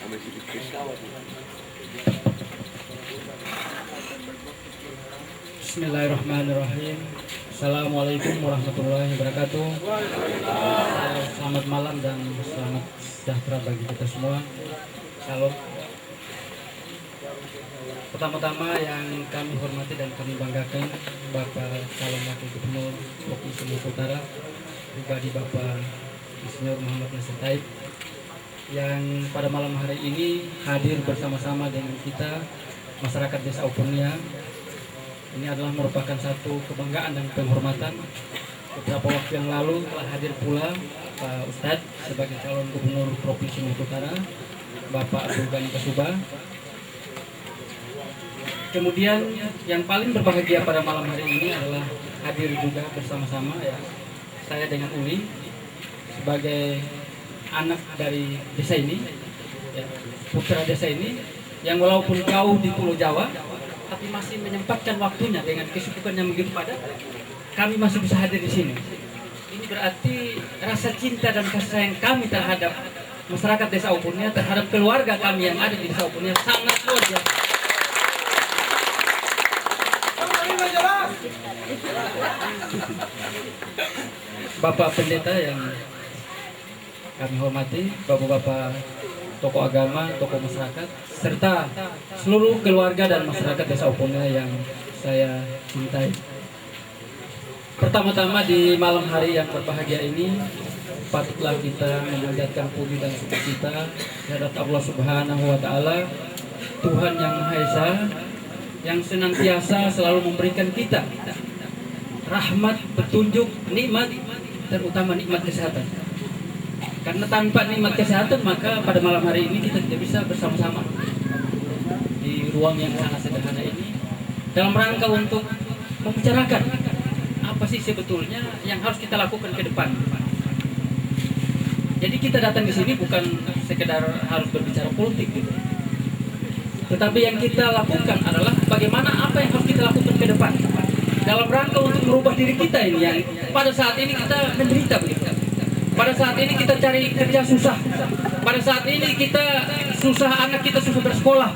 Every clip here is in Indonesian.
Bismillahirrahmanirrahim. Assalamualaikum warahmatullahi wabarakatuh. Selamat malam dan selamat sejahtera bagi kita semua. Salam. Pertama-tama yang kami hormati dan kami banggakan Bapak Calon Wakil Gubernur Provinsi Maluku Utara, pribadi Bapak Insinyur Muhammad Nasir Taib, yang pada malam hari ini hadir bersama-sama dengan kita masyarakat Desa Upurnia. Ini adalah merupakan satu kebanggaan dan penghormatan. Beberapa waktu yang lalu telah hadir pula Pak Ustadz sebagai calon gubernur Provinsi Maluku Utara, Bapak Abdul Ghani Kasuba. Kemudian yang paling berbahagia pada malam hari ini adalah hadir juga bersama-sama ya, saya dengan Uli sebagai anak dari desa ini, ya, putra desa ini yang walaupun jauh di Pulau Jawa tapi masih menyempatkan waktunya dengan kesibukan yang begitu padat, kami masih bisa hadir di sini. Ini berarti rasa cinta dan kasih sayang kami terhadap masyarakat Desa Upurnia, terhadap keluarga kami yang ada di Desa Upurnia sangat luar biasa. Bapak Pendeta yang kami hormati, bapak-bapak tokoh agama, tokoh masyarakat, serta seluruh keluarga dan masyarakat Desa Upurnia yang saya cintai. Pertama-tama di malam hari yang berbahagia ini, patutlah kita memanjatkan puji dan sukacita terhadap Allah Subhanahu wa Ta'ala, Tuhan yang Maha Esa, yang senantiasa selalu memberikan kita rahmat, petunjuk, nikmat, terutama nikmat kesehatan. Karena tanpa nikmat kesehatan maka pada malam hari ini kita tidak bisa bersama-sama di ruang yang sangat sederhana ini dalam rangka untuk membicarakan apa sih sebetulnya yang harus kita lakukan ke depan. Jadi kita datang di sini bukan sekedar harus berbicara politik gitu. Tetapi yang kita lakukan adalah bagaimana apa yang harus kita lakukan ke depan dalam rangka untuk merubah diri kita ini yang pada saat ini kita menderita begitu. Pada saat ini kita cari kerja susah. Pada saat ini kita susah, anak kita susah bersekolah.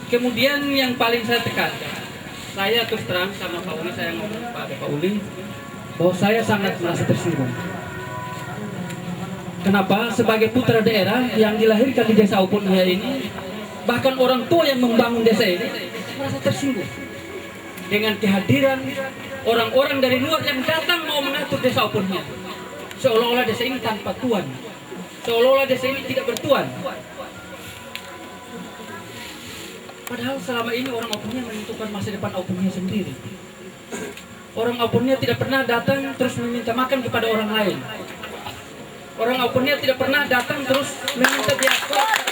Kemudian yang paling saya tekankan, saya terus terang sama Pak Uli, saya ngomong pada Pak Uli bahwa saya sangat merasa tersinggung. Kenapa? Sebagai putra daerah yang dilahirkan di Desa Upurnia ini, bahkan orang tua yang membangun desa ini merasa tersinggung dengan kehadiran orang-orang dari luar yang datang mau mengatur Desa Upurnia. Seolah-olah desa ini tanpa tuan, seolah-olah desa ini tidak bertuan. Padahal selama ini orang Upurnia menentukan masa depan Upurnia sendiri. Orang Upurnia tidak pernah datang terus meminta makan kepada orang lain. Orang Upurnia tidak pernah datang terus meminta diaspora.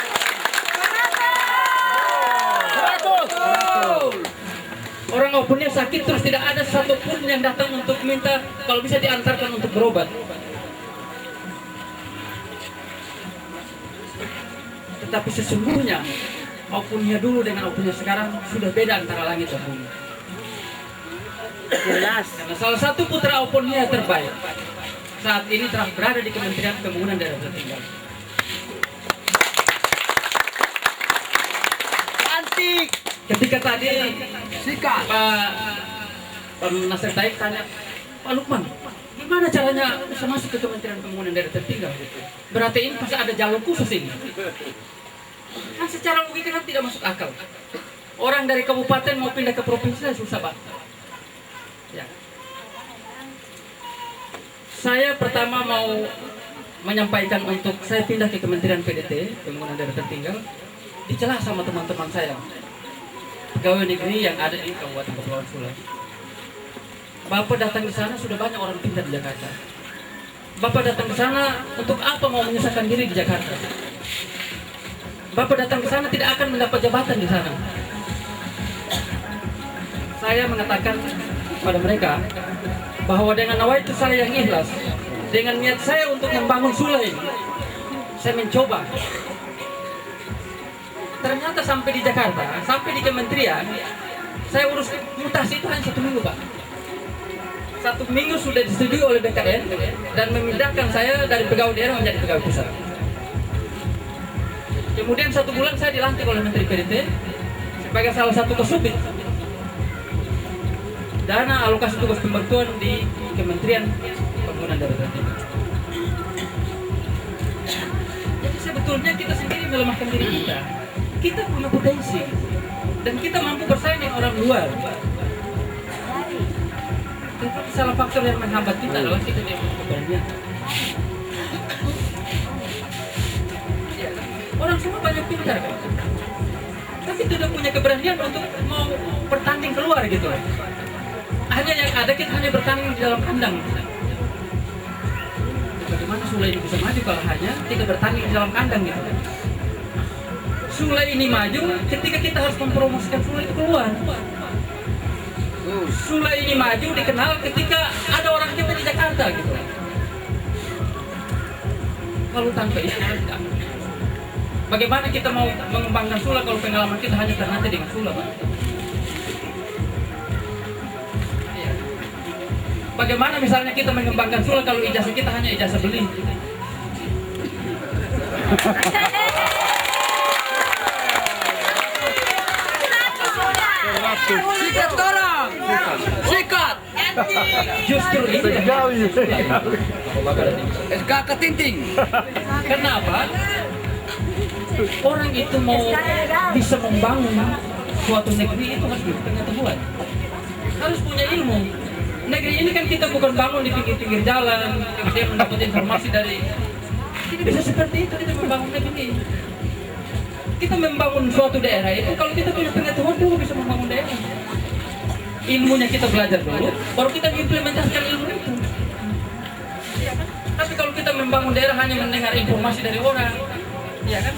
Orang Upurnia sakit terus tidak ada satupun yang datang untuk minta kalau bisa diantarkan untuk berobat. Tetapi sesungguhnya Upurnia dulu dengan Upurnia sekarang sudah beda antara langit dan bumi. Jelas. Karena salah satu putra Upurnia terbaik saat ini telah berada di Kementerian Pembangunan Daerah Tertinggal. Cantik. Ketika tadi Pak Nasir Taib tanya, Pak Lukman, gimana caranya bisa masuk ke Kementerian Pembangunan Daerah Tertinggal? Berarti ini pasti ada jalur khusus ini. Kan secara logika kan tidak masuk akal. Orang dari kabupaten mau pindah ke provinsi susah banget. Ya. Saya pertama mau menyampaikan untuk saya pindah ke Kementerian PDT, Pembangunan Daerah Tertinggal, dicela sama teman-teman saya pegawai negeri yang ada di Kabupaten Kepulauan Sula. Bapak datang di sana sudah banyak orang pindah di Jakarta. Bapak datang ke sana untuk apa mau menyusahkan diri di Jakarta? Bapak datang ke sana tidak akan mendapat jabatan di sana. Saya mengatakan pada mereka bahwa dengan nawaitu saya yang ikhlas, dengan niat saya untuk membangun Sula ini, saya mencoba. Ternyata sampai di Jakarta, sampai di kementerian, saya urus mutasi itu hanya 1 minggu, Pak. 1 minggu sudah disetujui oleh BKN dan memindahkan saya dari pegawai daerah menjadi pegawai pusat. Kemudian 1 bulan saya dilantik oleh Menteri PDT sebagai salah satu kasubit dana alokasi tugas pembantuan di Kementerian Pembangunan Daerah Tertinggal. Jadi sebetulnya kita sendiri melemahkan diri kita. Kita punya potensi dan kita mampu bersaing dengan orang luar. Tetapi salah faktor yang menghambat kita adalah kita tidak punya keberanian. Orang semua banyak pintar kan, tapi tidak punya keberanian untuk mau bertanding keluar gitu. Hanya yang ada kita hanya bertanding di dalam kandang. Bagaimana Sula ini bisa maju kalau hanya kita bertanding di dalam kandang gitu? Sula ini maju ketika kita harus mempromosikan Sula itu keluar. Sula ini maju dikenal ketika ada orang kita di Jakarta gitu. Kalau tanpa itu tidak. Bagaimana kita mau mengembangkan Sula kalau pengalaman kita hanya ternate dengan Sula, Pak? Bagaimana misalnya kita mengembangkan Sula kalau ijazah kita hanya ijazah beli? Sikat orang! Sikat! Justru itu SK ketinting. Kenapa? Orang itu mau bisa membangun suatu negeri itu harus punya pengetahuan, harus punya ilmu. Negeri ini kan kita bukan bangun di pinggir-pinggir jalan, kemudian mendapat informasi dari. Tidak bisa seperti itu kita membangun negeri. Kita membangun suatu daerah itu kalau kita punya pengetahuan dulu bisa membangun daerah. Ilmunya kita belajar dulu, baru kita implementasikan ilmu itu. Tapi kalau kita membangun daerah hanya mendengar informasi dari orang, ya kan?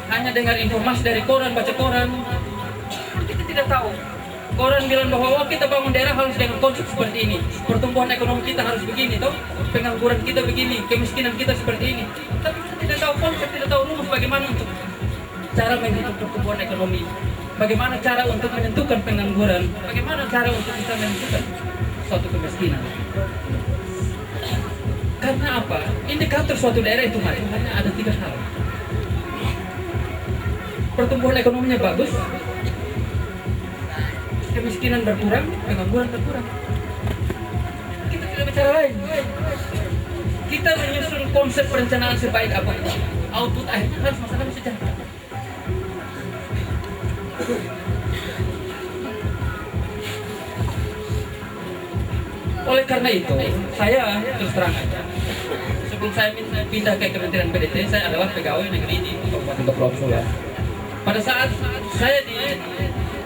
Hanya dengar informasi dari koran, baca koran, kita tidak tahu. Koran bilang bahwa oh, kita bangun daerah harus dengan konsep seperti ini, pertumbuhan ekonomi kita harus begini, toh, pengangguran kita begini, kemiskinan kita seperti ini. Tapi kita tidak tahu konsep, tidak tahu rumus bagaimana untuk cara menghitung pertumbuhan ekonomi, bagaimana cara untuk menentukan pengangguran, bagaimana cara untuk bisa menentukan suatu kemiskinan. Karena apa? Indikator suatu daerah itu hanya ada 3 hal. Pertumbuhan ekonominya bagus, kemiskinan berkurang, pengangguran berkurang. Kita tidak bicara lain. Kita menyusun konsep perencanaan sebaik apapun, output akhirnya harus masalah sejahtera. Oleh karena itu, saya terus terang aja, sebelum saya pindah ke Kementerian PDT, saya adalah pegawai negeri di Kabupaten Kepulauan Sula. Pada saat saya di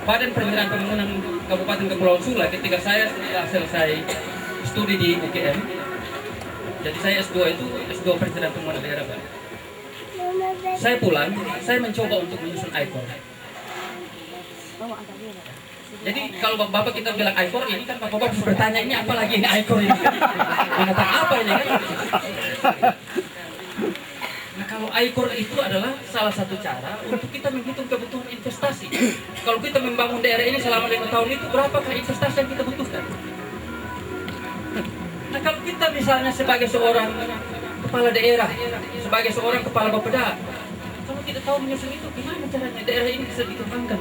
Badan Perencanaan Pembangunan Kabupaten Kepulauan Sula, ketika saya sudah selesai studi di UGM, jadi saya S2 itu S2 Perencanaan Pembangunan Daerah, Pak. Saya pulang, saya mencoba untuk menyusun ICOR. Jadi kalau bapak kita bilang ICOR ini kan bapak harus bertanya ini apa lagi ini ICOR ini? Mengatakan apa ini kan? Nah kalau ICOR itu adalah salah satu cara untuk kita menghitung kebutuhan investasi. Kalau kita membangun daerah ini selama 5 tahun itu berapakah investasi yang kita butuhkan? Nah kalau kita misalnya sebagai seorang kepala daerah, sebagai seorang kepala bapeda, kalau tidak tahu menyusun itu, gimana caranya daerah ini bisa dikembangkan?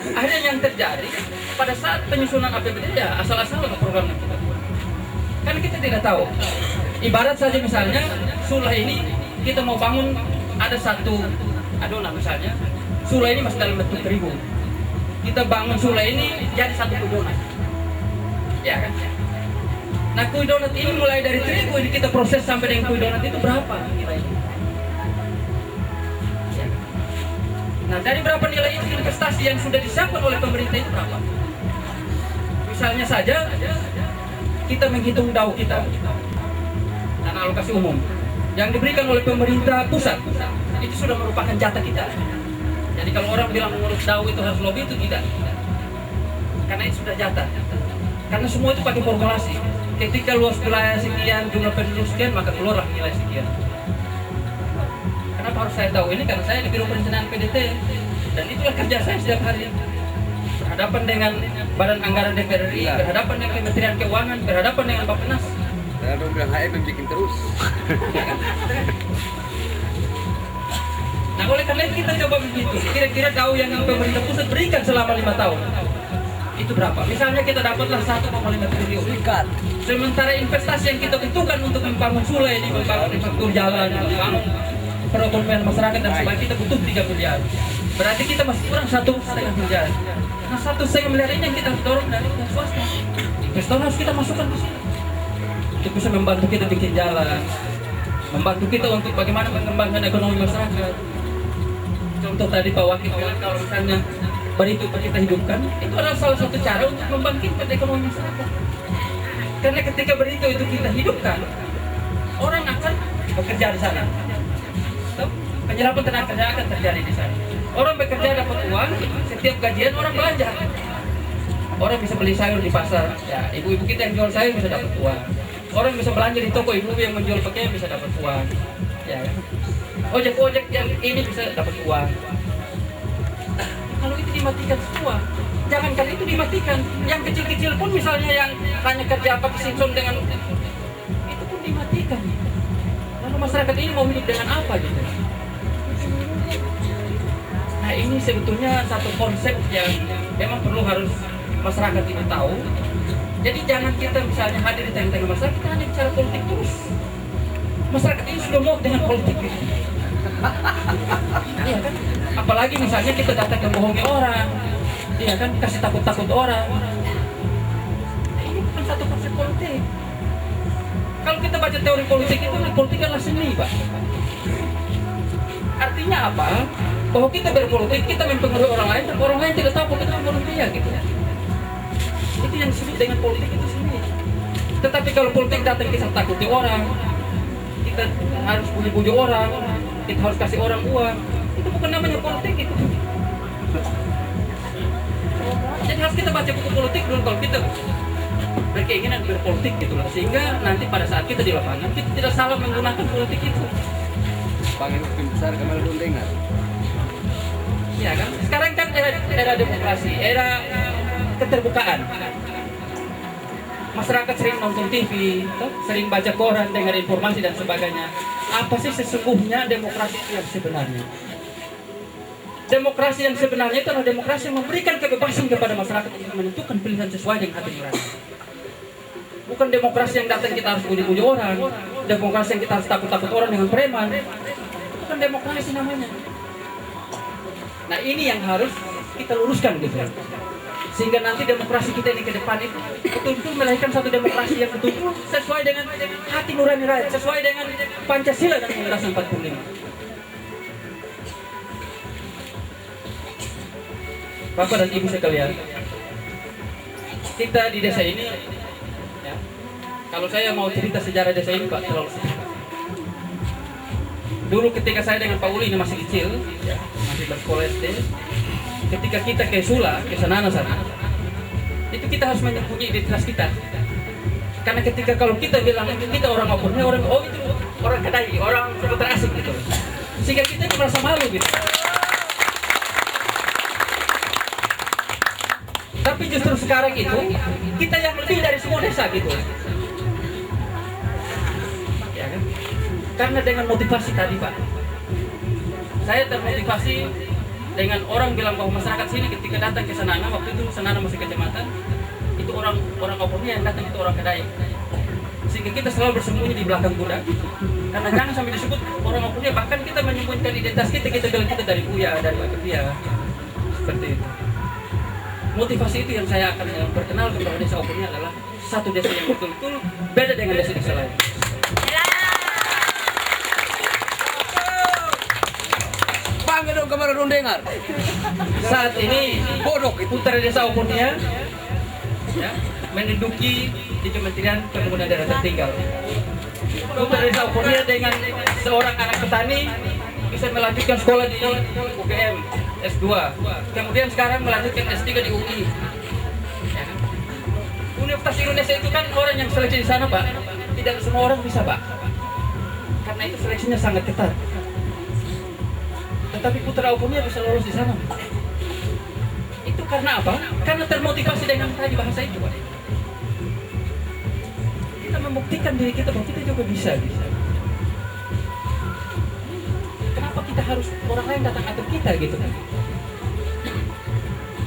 Akhirnya yang terjadi pada saat penyusunan APBD ya asal-asalan program itu. Karena kita tidak tahu. Ibarat saja misalnya Sula ini kita mau bangun ada satu adonan misalnya, Sula ini masih dalam bentuk terigu. Kita bangun Sula ini jadi satu kue donat, ya kan? Nah kue donat ini mulai dari terigu ini kita proses sampai dengan kue donat itu berapa nilainya? Nah dari berapa nilai investasi yang sudah disiapkan oleh pemerintah itu berapa? Misalnya saja kita menghitung DAU kita, dana alokasi umum yang diberikan oleh pemerintah pusat, itu sudah merupakan jatah kita. Jadi kalau orang bilang mengurus DAU itu harus lobby, itu tidak, karena itu sudah jatah. Karena semua itu pakai formulasi. Ketika luas wilayah sekian, jumlah penduduk sekian, maka keluarlah nilai sekian. Kenapa harus saya tahu ini? Karena saya di Biro Perencanaan PDT dan itulah kerja saya setiap hari. berhadapan dengan Badan Anggaran DPR RI, berhadapan dengan Kementerian Keuangan, berhadapan dengan Bappenas. Lalu bilang HM bikin terus. Nah, oleh karena itu kita coba begitu. Kira-kira tahu yang pemerintah pusat berikan selama 5 tahun itu berapa? Misalnya kita dapatlah 1,5 triliun. Sementara investasi yang kita butuhkan untuk membangun sulai, membangun infrastruktur jalan, membangun perekonomian masyarakat dan sebagainya, kita butuh 3 miliar. Berarti kita masih kurang 1,5 miliar. Nah, 1,5 miliar ini yang kita harus dorong dari swasta. Investor harus kita masukkan di sini. Untuk bisa membantu kita bikin jalan, membantu kita untuk bagaimana mengembangkan ekonomi masyarakat. Contoh tadi Pak Wakil bilang kalau misalnya Barito kita hidupkan, itu adalah salah satu cara untuk membangkitkan ekonomi masyarakat. Karena ketika Barito itu kita hidupkan, orang akan bekerja di sana. Penyerapan tenaga kerja akan terjadi di sana. Orang bekerja dapat uang, setiap gajian orang belanja. Orang bisa beli sayur di pasar, ya ibu-ibu kita yang jual sayur bisa dapat uang. Orang bisa belanja di toko, ibu yang menjual pakaian bisa dapat uang. Ya, ojek-ojek yang ini bisa dapat uang. Kalau itu dimatikan semua, jangankan itu dimatikan, yang kecil-kecil pun misalnya yang hanya kerja pakai Simpson dengan itu pun dimatikan. Lalu masyarakat ini mau hidup dengan apa gitu? Nah, ini sebetulnya satu konsep yang memang perlu harus masyarakat ini tahu. Jadi jangan kita misalnya hadir di tengah-tengah masyarakat, kita hanya bicara politik terus. Masyarakat ini sudah mau dengan politik gitu. Iya kan? Apalagi misalnya kita datang membohongi orang, iya kan, kasih takut-takut orang. Nah, ini bukan satu konsep politik. Kalau kita baca teori politik itu, politik adalah seni, Pak. Artinya apa? Bahwa kita berpolitik, kita mempengaruhi orang lain, dan orang lain tidak tahu bahwa kita mempengaruhi dia, gitu. Itu yang disebut dengan politik itu seni. Tetapi kalau politik datang kita takuti orang, kita harus bujuk-bujuk orang, kita harus kasih orang uang, itu bukan namanya politik itu. Jadi harus kita baca buku politik dulu kalau kita berkeinginan berpolitik gitu lah, sehingga nanti pada saat kita di lapangan kita tidak salah menggunakan politik itu. Panggil tim besar kemana belum dengar? Ya kan, sekarang kan era demokrasi, era keterbukaan. Masyarakat sering nonton TV, sering baca koran, dengar informasi dan sebagainya. Apa sih sesungguhnya demokrasi yang sebenarnya? Demokrasi yang sebenarnya itu adalah demokrasi yang memberikan kebebasan kepada masyarakat untuk menentukan pilihan sesuai dengan hati nurani. Bukan demokrasi yang datang kita harus bujuk-bujuk orang, demokrasi yang kita harus takut-takut orang dengan preman. Bukan demokrasi namanya. Nah, ini yang harus kita luruskan gitu. Sehingga nanti demokrasi kita ini ke depan itu betul-betul melahirkan satu demokrasi yang betul-betul sesuai dengan hati nurani rakyat, sesuai dengan Pancasila dan Undang-Undang 45. Bapak dan Ibu sekalian, kita di desa ini, ya, kalau saya mau cerita sejarah desa ini Pak, terlalu sedikit. Dulu ketika saya dengan Pak Uli ini masih kecil, ya, masih bersekolah SD, ketika kita ke Sula, ke Sanana sana, itu kita harus menyembunyi identitas kita. Karena ketika kalau kita bilang kita orang Opurnya, orang itu orang Kedai, orang seputar asing gitu, sehingga kita merasa malu gitu. Tapi justru sekarang itu kita yang lebih dari semua desa gitu. Ya kan? Karena dengan motivasi tadi Pak, saya termotivasi dengan orang bilang bahwa masyarakat sini ketika datang ke Sanana, waktu itu Sanana masih kecamatan, itu orang Opurnya yang datang itu orang Kedai. Sehingga kita selalu bersembunyi di belakang kuda. Karena jangan sampai disebut orang Opurnya, bahkan kita menyembunyikan identitas kita bilang kita dari Buya, dari Wakifia. Seperti itu. Motivasi itu yang saya akan perkenalkan bahwa desa Opurnya adalah satu desa yang betul-betul beda dengan desa-desa lain. Panggil dong kemana belum dengar? Saat ini Bodoh itu. putra desa Opurnya ya, menduduki di Kementerian Pembangunan Daerah Tertinggal. Putra desa Opurnya dengan seorang anak petani bisa melanjutkan sekolah di UGM S2, kemudian sekarang melanjutkan S3 di UI. Ya. Universitas Indonesia itu kan orang yang seleksi di sana Pak, tidak semua orang bisa Pak, karena itu seleksinya sangat ketat. Tetapi putra Opurnya bisa lolos di sana. Itu Karena apa? Karena termotivasi dengan tadi bahasa itu, Pak. Kita membuktikan diri kita bahwa kita juga bisa. Kenapa kita harus orang lain datang atur kita gitu kan?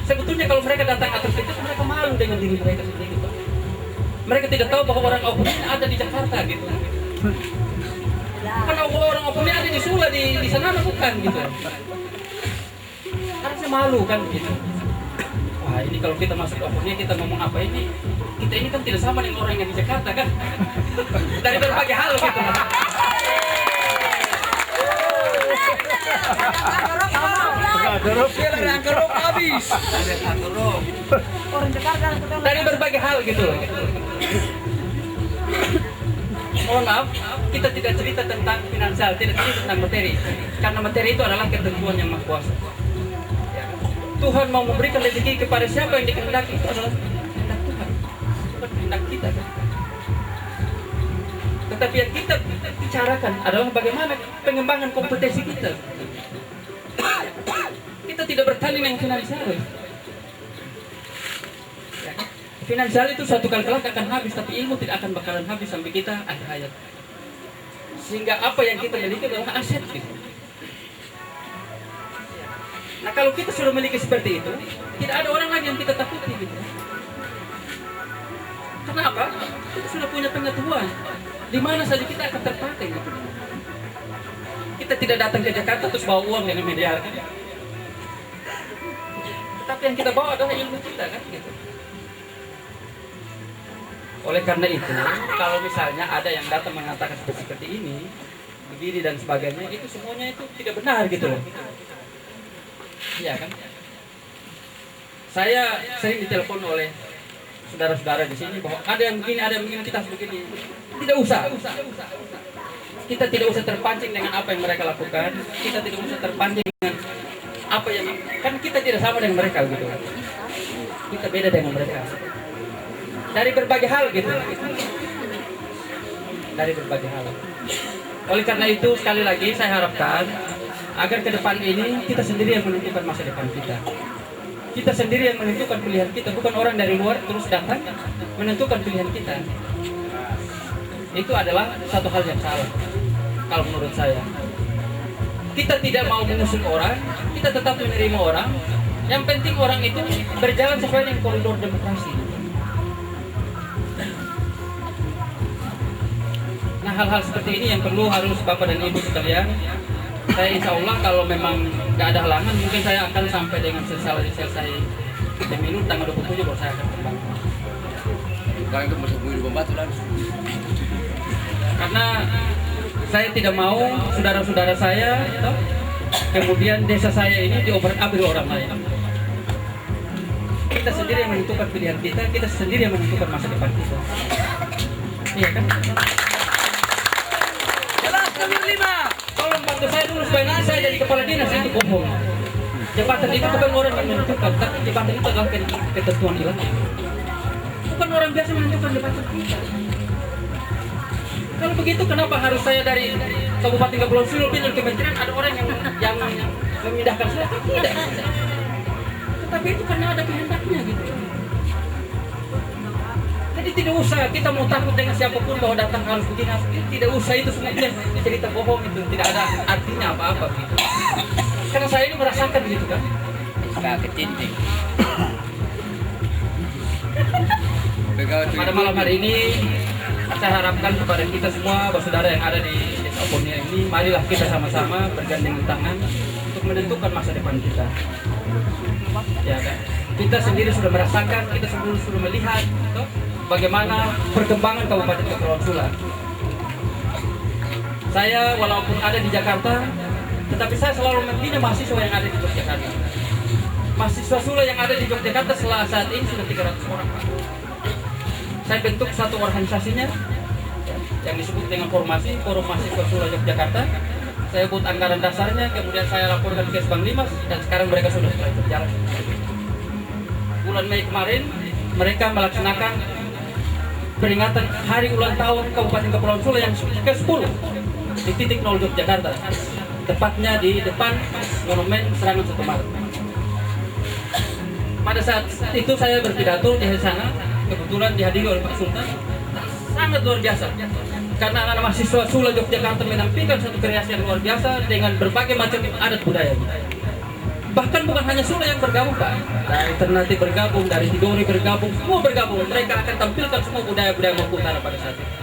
Sebetulnya kalau mereka datang atur kita, mereka malu dengan diri mereka sendiri gitu. Mereka tidak tahu bahwa orang Opuni ada di Jakarta gitu. Karena orang Opuni ada di Sula, di sana bukan gitu. Karena saya malu kan gitu. Wah, ini kalau kita masuk ke Opuni, kita ngomong apa ini? Kita ini kan tidak sama dengan orang yang di Jakarta kan? Dari berbagai hal gitu. Angkerok habis. Orang Jakarta Dari berbagai hal gitu loh. Mohon maaf, kita tidak cerita tentang finansial, tidak cerita tentang materi. Karena materi itu adalah ketentuan yang maha kuasa. Ya. Tuhan mau memberikan rezeki kepada siapa yang dikehendaki, itu adalah kehendak Tuhan, bukan kehendak kita. Tetapi yang kita bicarakan adalah bagaimana pengembangan kompetensi kita. Kita tidak bertanding dengan finansial. Finansial itu suatu kali kelak akan habis, tapi ilmu tidak akan bakalan habis sampai kita akhir hayat. Sehingga apa yang kita miliki adalah aset gitu. Nah kalau kita sudah memiliki seperti itu, tidak ada orang lagi yang kita takuti gitu. Kenapa? Kita sudah punya pengetahuan. Di mana saja kita akan terpakai gitu. Kita tidak datang ke Jakarta terus bawa uang dengan media. Tetapi yang kita bawa adalah ilmu kita kan gitu. Oleh karena itu, kalau misalnya ada yang datang mengatakan seperti ini, begini dan sebagainya, itu semuanya itu tidak benar gitu loh. Iya kan? Saya sering ditelepon oleh saudara-saudara di sini bahwa ada yang begini, ada yang begini, kita harus begini. Tidak usah. Kita tidak usah terpancing dengan apa yang mereka lakukan. Kita tidak usah terpancing dengan apa yang kan kita tidak sama dengan mereka gitu. Kita beda dengan mereka. Dari berbagai hal gitu. Dari berbagai hal. Oleh karena itu sekali lagi saya harapkan agar ke depan ini kita sendiri yang menentukan masa depan kita. Kita sendiri yang menentukan pilihan kita, bukan orang dari luar terus datang menentukan pilihan kita. Itu adalah satu hal yang salah kalau menurut saya. Kita tidak mau mengusung orang, kita tetap menerima orang. Yang penting orang itu berjalan sesuai dengan koridor demokrasi. Nah hal-hal seperti ini yang perlu harus Bapak dan Ibu sekalian. Saya insya Allah kalau memang nggak ada halangan, mungkin saya akan sampai dengan selesai pemilu tanggal 27 baru saya akan kembali. Kalian itu masuk di Batu langsung. Karena saya tidak mau saudara-saudara saya, kemudian desa saya ini diobrak-abrik orang lain. Kita sendiri yang menentukan pilihan kita sendiri yang menentukan masa depan kita. Iya kan? Tolong bantu saya dulu supaya nanti saya jadi kepala dinas itu bohong. Jabatan itu bukan orang yang menentukan, tapi jabatan itu adalah ketentuan ilahi. Bukan orang biasa menentukan jabatan kita. Kalau begitu kenapa harus saya dari Kabupaten Kepulauan Seribu pindah ke kementerian, ada orang yang memindahkan saya? Tidak. Tetapi itu karena ada kehendaknya gitu. Jadi tidak usah kita mau takut dengan siapapun bahwa datang harus begini, tidak usah, itu semuanya cerita bohong, itu tidak ada artinya apa-apa gitu. Karena saya ini merasakan gitu kan. Nggak kecinting. Pada malam hari ini saya harapkan kepada kita semua saudara yang ada di desa Oponia ini, marilah kita sama-sama bergandengan tangan untuk menentukan masa depan kita. Ya kan? Kita sendiri sudah merasakan, kita sendiri sudah melihat bagaimana perkembangan Kabupaten Kepulauan Sula. Saya walaupun ada di Jakarta, tetapi saya selalu membina mahasiswa yang ada di Yogyakarta. Mahasiswa Sula yang ada di Yogyakarta saat ini sudah 300 orang. Saya bentuk satu organisasinya yang disebut dengan Forum Mahasiswa Sula Yogyakarta. Saya buat anggaran dasarnya, kemudian saya laporkan ke Bank Limas, dan sekarang mereka sudah mulai berjalan. Bulan Mei kemarin mereka melaksanakan peringatan hari ulang tahun Kabupaten Kepulauan Sula yang ke-10 di titik 0 Yogyakarta, tepatnya di depan Monumen Serangan 1 Maret. pada saat itu saya berpidato di sana, kebetulan dihadiri oleh Pak Sultan, sangat luar biasa. Karena anak mahasiswa Sula Yogyakarta menampilkan satu kreasi yang luar biasa dengan berbagai macam adat budaya. Bahkan bukan hanya Sula yang bergabung, Pak. Dari Ternate bergabung, dari Tidore bergabung, semua bergabung. Mereka akan tampilkan semua budaya-budaya Maluku Utara pada saat itu.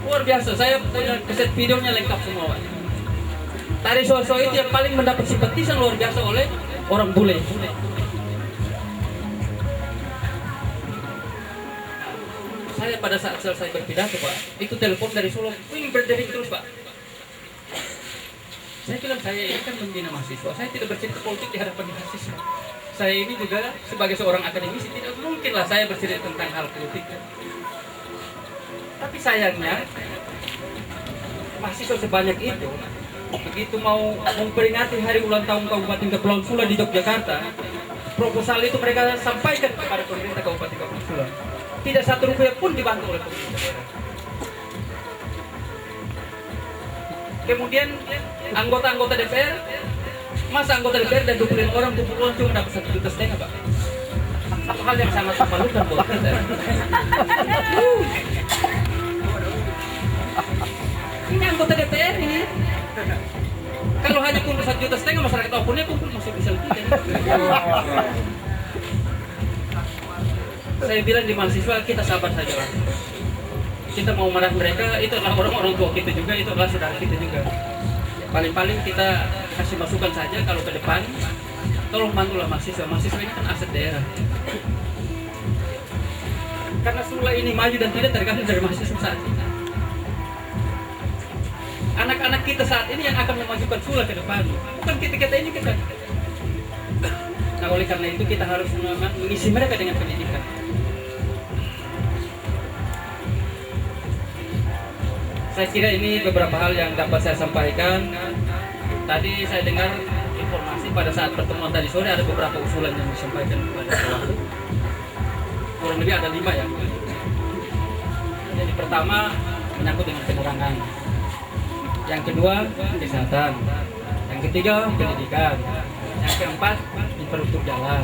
Luar biasa, saya punya kaset videonya lengkap semua, Pak. Tari so-so itu yang paling mendapat simpatisan luar biasa oleh orang bule. Saya pada saat selesai berpidato, Pak, itu telepon dari Solo, ini berdering terus, Pak. Saya bilang, saya ini kan membina mahasiswa, saya tidak bercerita politik di hadapan mahasiswa. Saya ini juga sebagai seorang akademisi, tidak mungkinlah saya bercerita tentang hal politik. Tapi sayangnya, mahasiswa sebanyak itu, begitu mau memperingati hari ulang tahun Kabupaten Kepulauan Sula di Yogyakarta, proposal itu mereka sampaikan kepada pemerintah Kabupaten Kepulauan Sula. Tidak satu rupiah pun dibantu oleh pemerintah daerah. Kemudian anggota-anggota DPR, masa anggota DPR dan 25 orang cuma dapat 1,5 juta, Pak. Satu hal yang sangat memalukan buat kita. Ini anggota DPR ini. Kalau hanya kumpul 1,5 juta, masyarakat opunnya kumpul masih bisa lebih. Saya bilang di mahasiswa, kita sabar saja lah. Kita mau marah mereka, itu adalah orang-orang tua kita juga, itu adalah saudara kita juga. Paling-paling kita kasih masukan saja kalau ke depan, tolong bantulah mahasiswa. Mahasiswa ini kan aset daerah. Karena Sula ini maju dan tidak tergantung dari mahasiswa saat ini. Anak-anak kita saat ini yang akan memajukan Sula ke depan, bukan kita ini kita. Nah, oleh karena itu kita harus mengisi mereka dengan pendidikan. Saya kira ini beberapa hal yang dapat saya sampaikan. Tadi saya dengar informasi pada saat pertemuan tadi sore ada beberapa usulan yang disampaikan kepada saya. Kurang lebih ada 5 ya. Jadi pertama menyangkut dengan penerangan. Yang kedua kesehatan. Yang ketiga pendidikan. Yang keempat infrastruktur jalan.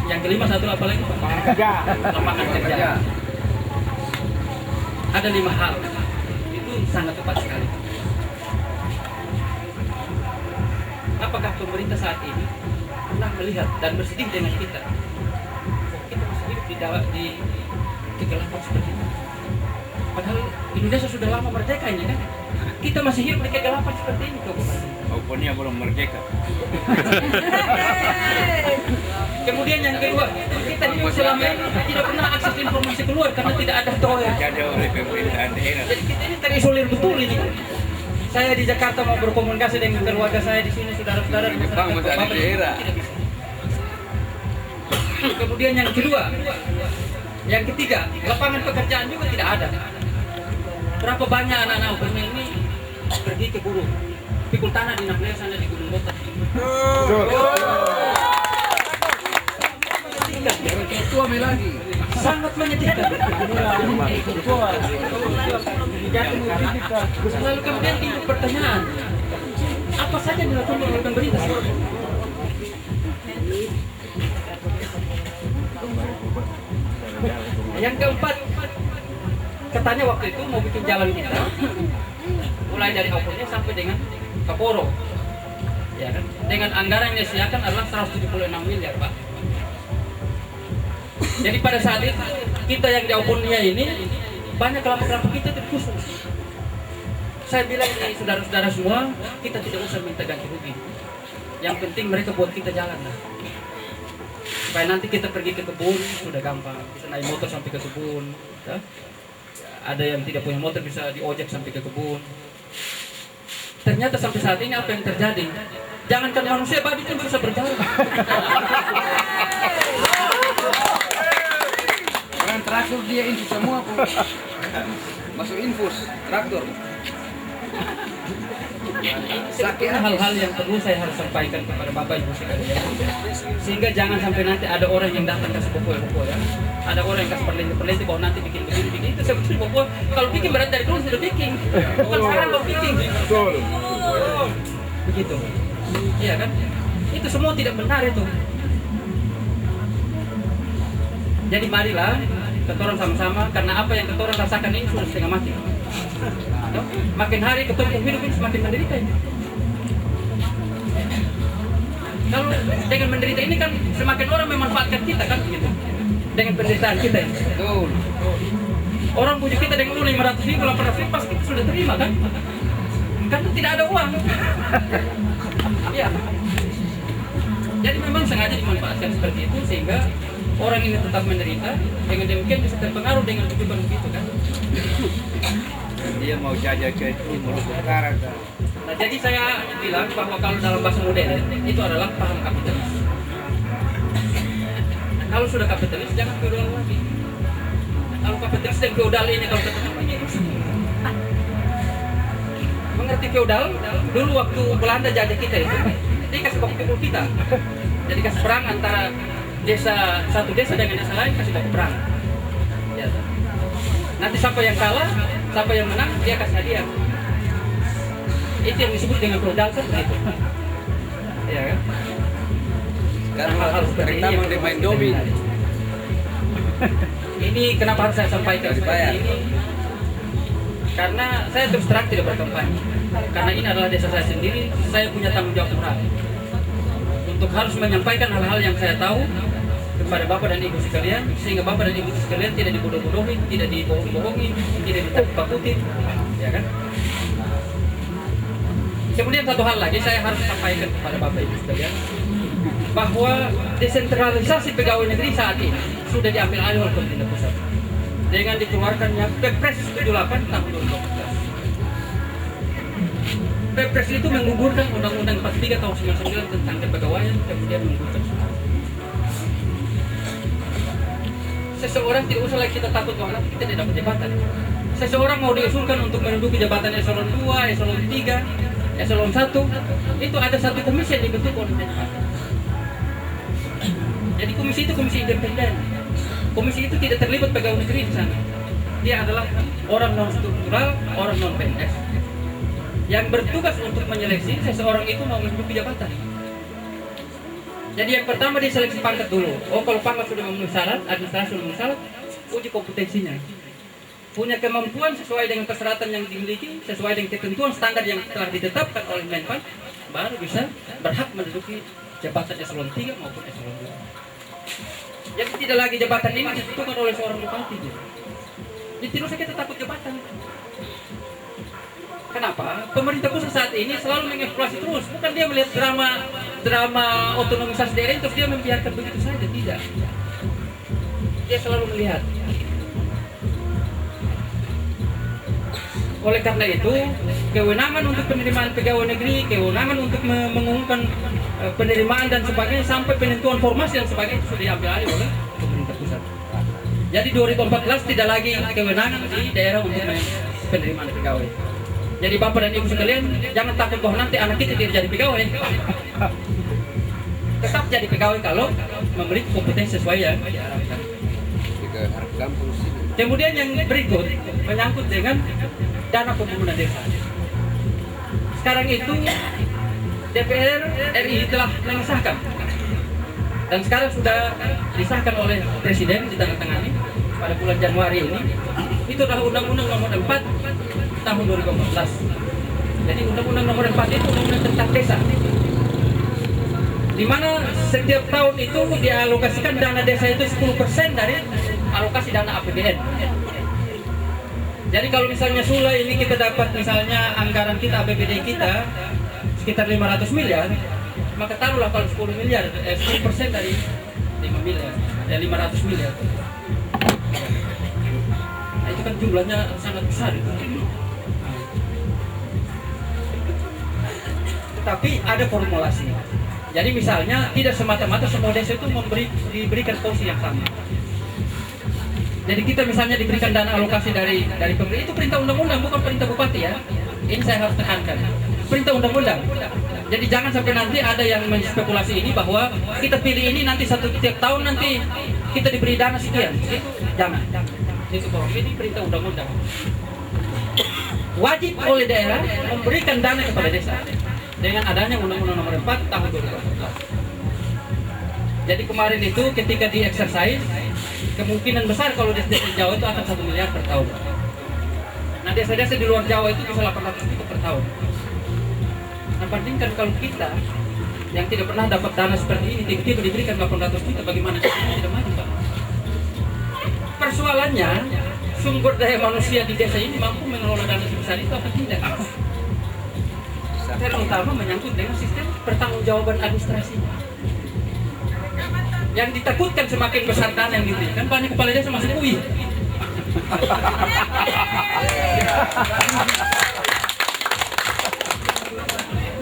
Yang kelima satu apa lagi? Lapangan kerja. Ada 5 hal, itu sangat tepat sekali. Apakah pemerintah saat ini pernah melihat dan bersedih dengan kita? Kita masih hidup di kegelapan seperti ini. Padahal Indonesia sudah lama merdeka ini kan? Kita masih hidup di kegelapan seperti ini, Opunnya belum merdeka. Kemudian yang kedua, kita hidup selama ini tidak pernah akses informasi keluar karena tidak ada toilet. Jadi oleh pemerintahan daerah. Jadi kita ini terisolir betul ini. Saya di Jakarta mau berkomunikasi dengan keluarga saya di sini, saudara-saudara di Jepang masih ada daerah. Kemudian yang kedua, yang ketiga, lapangan pekerjaan juga tidak ada. Berapa banyak anak-anak Open ini pergi ke buruh, pikul tanah di Nablea sana di Gunung Botak. Lagi. Sangat menyedihkan. Lalu kemudian timbul pertanyaan, apa saja yang dilakukan oleh pemerintah? Yang keempat, katanya waktu itu mau bikin jalan kita, mulai dari Opunnya sampai dengan Kaporo, ya kan? Dengan anggaran yang disediakan adalah 176 miliar, Pak. Jadi pada saat itu kita yang di Opunnya ini banyak kelapa-kelapa kita terkhusus. Saya bilang nih saudara-saudara semua, kita tidak usah minta ganti rugi. Yang penting mereka buat kita jalan lah. Supaya nanti kita pergi ke kebun sudah gampang, bisa naik motor sampai ke kebun. Ya. Ada yang tidak punya motor bisa diojek sampai ke kebun. Ternyata sampai saat ini apa yang terjadi? Jangankan manusia, babi pun susah berjalan. Orang traktor dia ini semua masuk infus traktor. Hal-hal yang perlu saya harus sampaikan kepada Bapak Ibu sekalian, sehingga jangan sampai nanti ada orang yang datang kasih pokok ya. Ada orang yang kasih perlente bahwa nanti bikin begini itu sebetulnya pokok. Kalau bikin berarti dari dulu sudah bikin, bukan sekarang baru bikin. Begitu, iya kan? Itu semua tidak benar itu. Jadi marilah ketorong sama-sama, karena apa yang ketorong rasakan ini sudah setengah mati. Makin hari ketorong hidup ini semakin menderita ini. Kalau dengan menderita ini kan semakin orang memanfaatkan kita kan gitu. Dengan penderitaan kita ini. Betul. Orang pujuk kita dengan uang 500.000, 800.000 pasti kita sudah terima kan? Karena tidak ada uang. Ya. Jadi memang sengaja dimanfaatkan seperti itu sehingga orang ini tetap menderita, dengan demikian bisa terpengaruh dengan tujuan begitu kan? Dia mau jajah ke Timur Utara kan. Nah, jadi saya bilang bahwa kalau dalam bahasa modern itu adalah paham kapitalis. Kalau sudah kapitalis jangan feodal lagi. Kalau kapitalis dan feodal ini kalau ketemu ini mengerti feodal dulu waktu Belanda jajah kita itu dia kasih baku pukul kita. Jadi kasih perang antara satu desa dengan desa lain, kasih baku perang. Ya. Nanti siapa yang kalah, siapa yang menang dia kasih hadiah. Itu yang disebut dengan feodal kan gitu. Ya kan? Sekarang harus kita main domi. Ini kenapa harus saya sampaikan seperti ini? Karena saya terus terang tidak berkampanye. Karena ini adalah desa saya sendiri, saya punya tanggung jawab moral untuk harus menyampaikan hal-hal yang saya tahu kepada Bapak dan Ibu sekalian, sehingga Bapak dan Ibu sekalian tidak dibodoh-bodohin, tidak dibohong-bohongin, tidak ditakut-takutin, ya kan? Kemudian satu hal lagi saya harus sampaikan kepada Bapak Ibu sekalian, bahwa desentralisasi pegawai negeri saat ini sudah diambil alih oleh pemerintah pusat dengan dikeluarkannya Perpres 78 tahun 2014. Perpres itu menggugurkan Undang-Undang 43 tahun 99 tentang kepegawaian, kemudian menggugurkan semua. Seseorang tidak usah lagi kita takut bahwa nanti kita tidak dapat jabatan. Seseorang mau diusulkan untuk menduduki jabatan eselon 2, eselon 3, eselon 1, itu ada satu komisi yang dibentuk oleh Menpan. Jadi komisi itu komisi independen. Komisi itu tidak terlibat pegawai negeri di sana. Dia adalah orang non struktural, orang non PNS yang bertugas untuk menyeleksi seseorang itu mau menduduki jabatan. Jadi yang pertama dia seleksi pangkat dulu. Oh, kalau pangkat sudah memenuhi syarat, administrasi sudah memenuhi syarat, uji kompetensinya. Punya kemampuan sesuai dengan persyaratan yang dimiliki, sesuai dengan ketentuan standar yang telah ditetapkan oleh Menpan, baru bisa berhak menduduki jabatan eselon 3 maupun eselon 2. Jadi tidak lagi jabatan ini ditentukan oleh seorang bupati. Jadi tidak usah kita takut jabatan. Kenapa? Pemerintah pusat saat ini selalu mengeksploitasi terus. Bukan dia melihat drama otonomisasi daerah terus dia membiarkan begitu saja, tidak. Dia selalu melihat. Oleh karena itu, kewenangan untuk penerimaan pegawai negeri, kewenangan untuk mengumumkan penerimaan dan sebagainya sampai penentuan formasi dan sebagainya itu sudah diambil alih oleh pemerintah pusat. Jadi 2014 tidak lagi kewenangan di daerah untuk penerimaan pegawai. Jadi Bapak dan Ibu sekalian jangan takut bahwa nanti anak kita tidak jadi pegawai. Tetap jadi pegawai kalau memiliki kompetensi sesuai yang diharapkan. Kemudian yang berikut menyangkut dengan dana pembangunan desa. Sekarang itu DPR RI telah mengesahkan dan sekarang sudah disahkan oleh Presiden ditandatangani pada bulan Januari ini. Itu adalah Undang-Undang Nomor 4 tahun 2014. Jadi Undang-Undang Nomor 4 itu undang-undang tentang desa, di mana setiap tahun itu dialokasikan dana desa itu 10% dari alokasi dana APBN. Jadi kalau misalnya Sula ini kita dapat misalnya anggaran kita APBD kita sekitar 500 miliar, maka taruhlah kalau 10 miliar, 10% dari 5 miliar, 500 miliar. Nah, itu kan jumlahnya sangat besar itu. Tapi ada formulasi. Jadi misalnya tidak semata-mata semua desa itu diberikan porsi yang sama. Jadi kita misalnya diberikan dana alokasi dari pemerintah, itu perintah undang-undang bukan perintah bupati ya. Ini saya harus tekankan. Perintah undang-undang. Jadi jangan sampai nanti ada yang menspekulasi ini bahwa kita pilih ini nanti tiap tahun nanti kita diberi dana sekian. Itu jangan. Itu bahwa ini perintah undang-undang. Wajib oleh daerah memberikan dana kepada desa dengan adanya Undang-Undang Nomor 4 tahun 2014. Jadi kemarin itu ketika di exercise kemungkinan besar kalau desa di Jawa itu akan 1 miliar per tahun. Nah desa-desa di luar Jawa itu bisa 800 juta per tahun. Nah bandingkan kalau kita yang tidak pernah dapat dana seperti ini tiba-tiba diberikan 800 juta, bagaimana kita tidak maju Pak? Persoalannya sumber daya manusia di desa ini mampu mengelola dana sebesar itu apa tidak? Terutama menyangkut dengan sistem pertanggungjawaban administrasinya. Yang ditakutkan semakin besar dana yang diberikan, banyak kepala desa masih UI.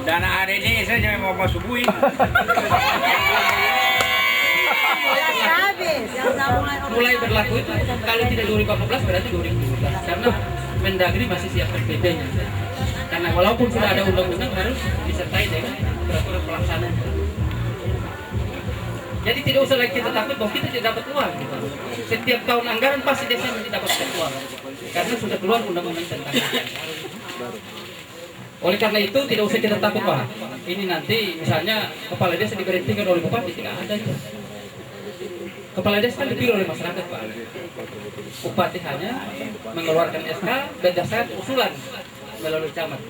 Dana hari ini saya jangan mau subuhin. Mulai berlaku itu kalau tidak 2014 berarti 2015 karena Mendagri masih siapkan PP-nya. Karena walaupun sudah ada undang-undang harus disertai dengan peraturan pelaksanaan. Jadi tidak usah lagi kita takut bahwa kita tidak dapat uang. Gitu. Setiap tahun anggaran pasti desa mendapatkan uang karena sudah keluar undang-undang tentang itu. Oleh karena itu tidak usah kita takut Pak. Ini nanti misalnya kepala desa diberhentikan oleh bupati, tidak ada itu. Kepala desa kan dipilih oleh masyarakat Pak. Bupati hanya mengeluarkan SK berdasarkan usulan melalui camat.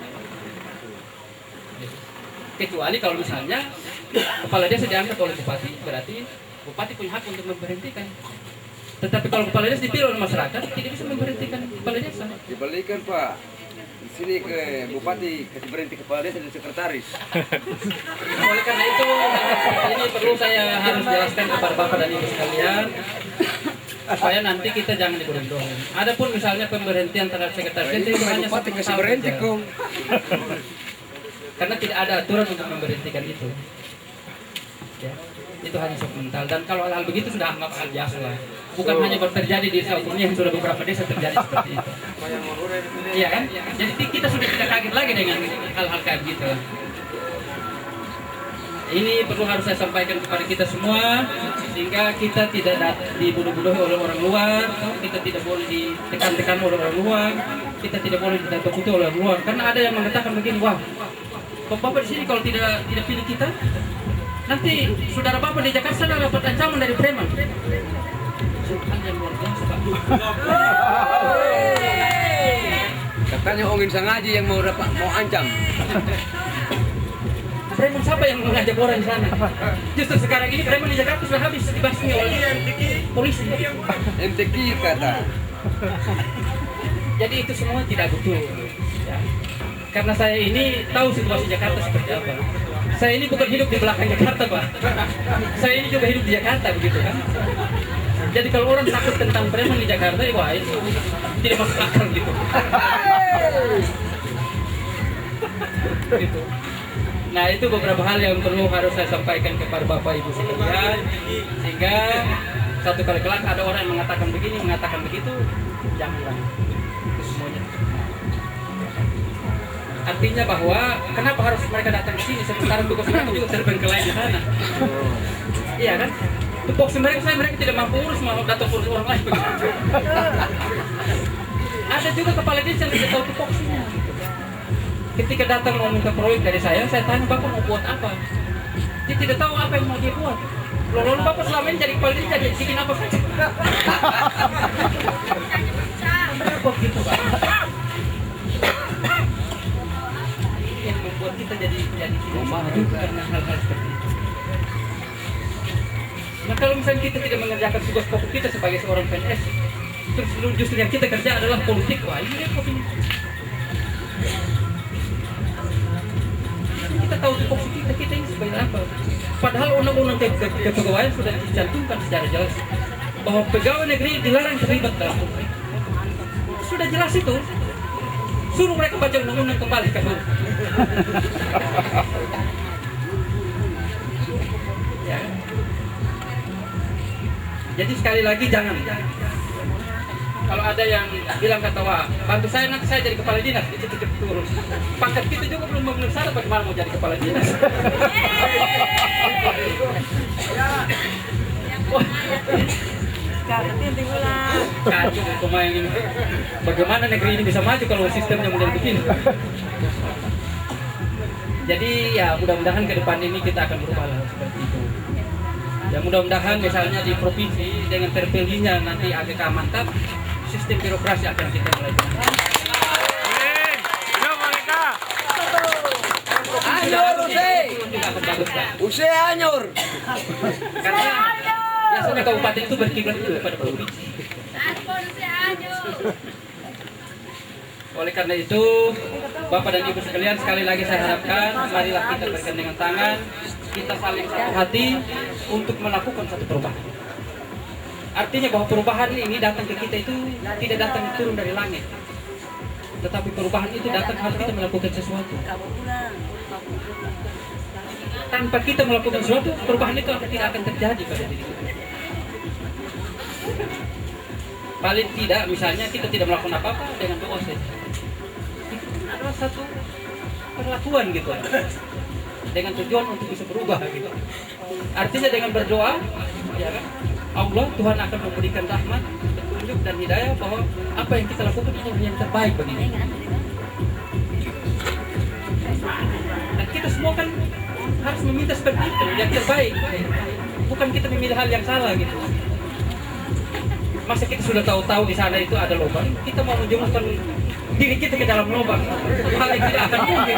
Kecuali kalau misalnya kepala desa diangkat oleh bupati, berarti bupati punya hak untuk memberhentikan. Tetapi kalau kepala desa dipilih oleh masyarakat, tidak bisa memberhentikan kepala desa. Dibalikan Pak. Di sini ke bupati kasih berhenti kepala desa dan sekretaris. Oleh karena itu ini perlu saya harus jelaskan kepada bapak dan ibu sekalian supaya nanti kita jangan dibodoh-bodoh. Adapun misalnya pemberhentian terhadap sekretaris itu hanya Bupati 10 kasih tahun berhenti saja. kong. Karena tidak ada aturan untuk memberhentikan itu. Ya, itu hanya semental. Dan kalau hal begitu sudah anggap hal biasa lah. Bukan hanya baru terjadi di desa umumnya, yang sudah beberapa desa terjadi seperti itu. Iya kan? Jadi kita sudah tidak kaget lagi dengan hal-hal kayak gitu lah. Ini perlu harus saya sampaikan kepada kita semua sehingga kita tidak dibodoh-bodohi oleh orang luar, kita tidak boleh ditekan-tekan oleh orang luar, kita tidak boleh ditakuti oleh orang luar. Karena ada yang mengatakan begini, wah, Bapak di sini kalau tidak pilih kita, nanti saudara Bapak di Jakarta sudah dapat ancaman dari preman. Hal yang luar biasa, Pak. Katanya Ongin Sangaji yang mau ancam. Preman siapa yang mengajak orang di sana? Justru sekarang ini preman di Jakarta sudah habis dibasmi oleh polisi. MTQ kata. Jadi itu semua tidak betul. Ya. Karena saya ini tahu situasi Jakarta seperti apa. Saya ini bukan hidup di belakang Jakarta, Pak. Saya ini juga hidup di Jakarta, begitu kan? Jadi kalau orang takut tentang preman di Jakarta, wah itu tidak masuk akal gitu. Gitu. Nah itu beberapa hal yang perlu harus saya sampaikan kepada Bapak Ibu sekalian, sehingga satu kali kelak ada orang yang mengatakan begini, mengatakan begitu, janganlah. Itu semuanya. Artinya bahwa kenapa harus mereka datang ke sini sementara tugas mereka juga terbengkelai di sana. Iya kan? Tupoksi mereka tidak mampu urus, mau datang urus orang lain. Ada juga kepala desa yang tidak tahu tupoksinya. Ketika datang mau minta proyek dari saya tanya Bapak mau buat apa? Dia tidak tahu apa yang mau dia buat. Lalu Bapak selama ini jadi kepala desa jadi bikin apa saja? Kenapa gitu Pak? Yang membuat kita jadi tidak maju karena hal-hal seperti itu. Nah kalau misalnya kita tidak mengerjakan tugas pokok kita sebagai seorang PNS, terus justru yang kita kerja adalah politik, wah ini repot ini. Kita tahu tupoksi kita ini sebagai apa. Padahal undang-undang kepegawaian sudah dicantumkan secara jelas bahwa pegawai negeri dilarang terlibat dalam konflik. Sudah jelas itu. Suruh mereka baca undang-undang kembali ke dulu. Ya. Jadi sekali lagi jangan. Kalau ada yang bilang kata wah bantu saya nanti saya jadi kepala dinas itu tidak turun. Pangkat kita juga belum memenuhi syarat bagaimana mau jadi kepala dinas. Kacau pemain ini. Bagaimana negeri ini bisa maju kalau sistemnya model begini? Jadi ya mudah-mudahan ke depan ini kita akan berubah lah seperti itu. Ya mudah-mudahan misalnya di provinsi dengan terpilihnya nanti AGK mantap, sistem birokrasi akan kita mulai jalankan. Anyur Use anyur. Karena biasanya kabupaten itu berkiblat dulu pada provinsi. Oleh karena itu, Bapak dan Ibu sekalian, sekali lagi saya harapkan, marilah kita bergandengan tangan, kita saling satu hati untuk melakukan satu perubahan. Artinya bahwa perubahan ini datang ke kita itu tidak datang turun dari langit. Tetapi perubahan itu datang harus kita melakukan sesuatu. Tanpa kita melakukan sesuatu, perubahan itu tidak akan terjadi pada diri kita. Paling tidak, misalnya kita tidak melakukan apa-apa dengan doa saja. Itu adalah satu perlakuan gitu, dengan tujuan untuk bisa berubah gitu. Artinya dengan berdoa, ya kan, Allah Tuhan akan memberikan rahmat, petunjuk dan hidayah bahwa apa yang kita lakukan itu yang terbaik bagi kita. Dan kita semua kan harus meminta seperti itu, yang terbaik. Bukan kita memilih hal yang salah gitu. Masa kita sudah tahu-tahu di sana itu ada lubang, kita mau menjerumuskan diri kita ke dalam lubang, hal yang tidak akan mungkin.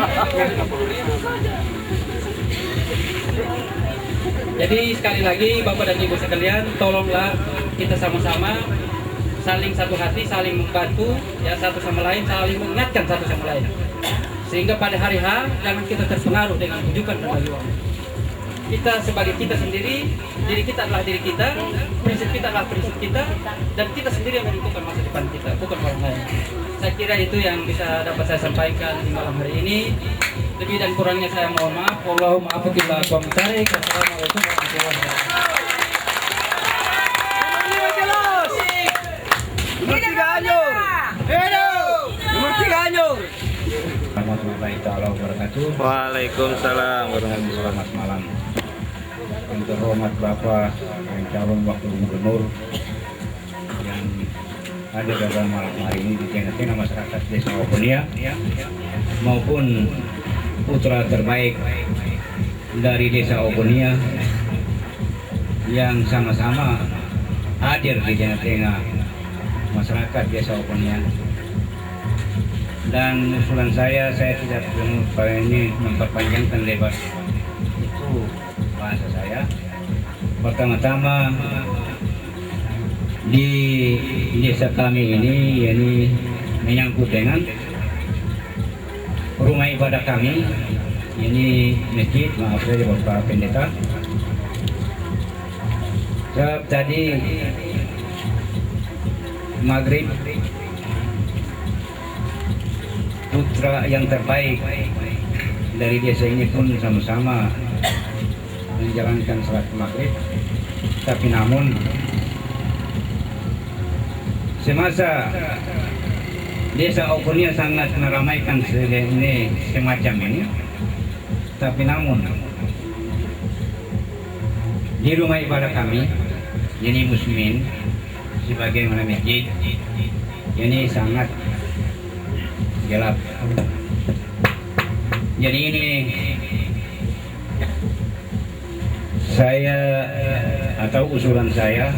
Jadi sekali lagi Bapak dan Ibu sekalian, tolonglah kita sama-sama saling satu hati, saling membantu, ya satu sama lain, saling mengingatkan satu sama lain. Sehingga pada hari H jangan kita terpengaruh dengan rujukan dan luar. Kita sebagai kita sendiri, diri kita adalah diri kita, prinsip kita adalah prinsip kita, dan kita sendiri yang menentukan masa depan kita, bukan orang lain. Saya kira itu yang bisa dapat saya sampaikan di malam hari ini. Lebih dan kurangnya saya mohon maaf. Wallahumma a'afillah wa mutarik. Wassalamualaikum warahmatullahi wabarakatuh. Warahmatullahi taala wabarakatuh. Waalaikumsalam warahmatullahi Selamat malam. Yang terhormat Bapak yang calon wakil gubernur yang ada dalam malam hari ini di tengah-tengah masyarakat Desa Okonia maupun putra terbaik dari Desa Okonia yang sama-sama hadir di tengah-tengah masyarakat Desa Okonia. Dan usulan saya tidak perlu ini memperpanjangkan lebar itu bahasa saya. Pertama-tama di desa kami ini menyangkut dengan rumah ibadah kami, ini masjid, maaf saja Bapak Pendeta. Sebab tadi maghrib putra yang terbaik dari desa ini pun sama-sama menjalankan salat maghrib, tapi namun semasa Desa Okonia sangat meramaikan ini semacam ini, tapi namun di rumah ibadah kami ini muslimin sebagaimana masjid ini sangat gelap. Jadi ini saya atau usulan saya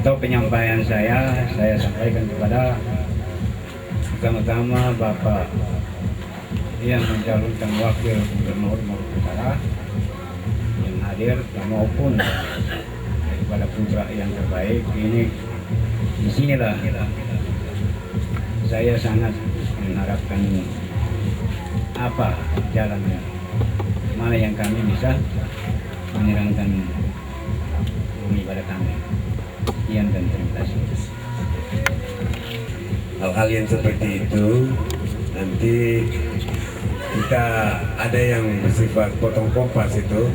atau penyampaian saya sampaikan kepada pertama-tama Bapak yang mencalonkan wakil gubernur Maluku Utara yang hadir maupun daripada putra yang terbaik ini. Disinilah saya sangat mengharapkan apa jalannya, mana yang kami bisa menyenangkan rumah ibadah kami. Sekian dan terima kasih. Hal-hal yang seperti itu nanti kita ada yang bersifat potong kompas, itu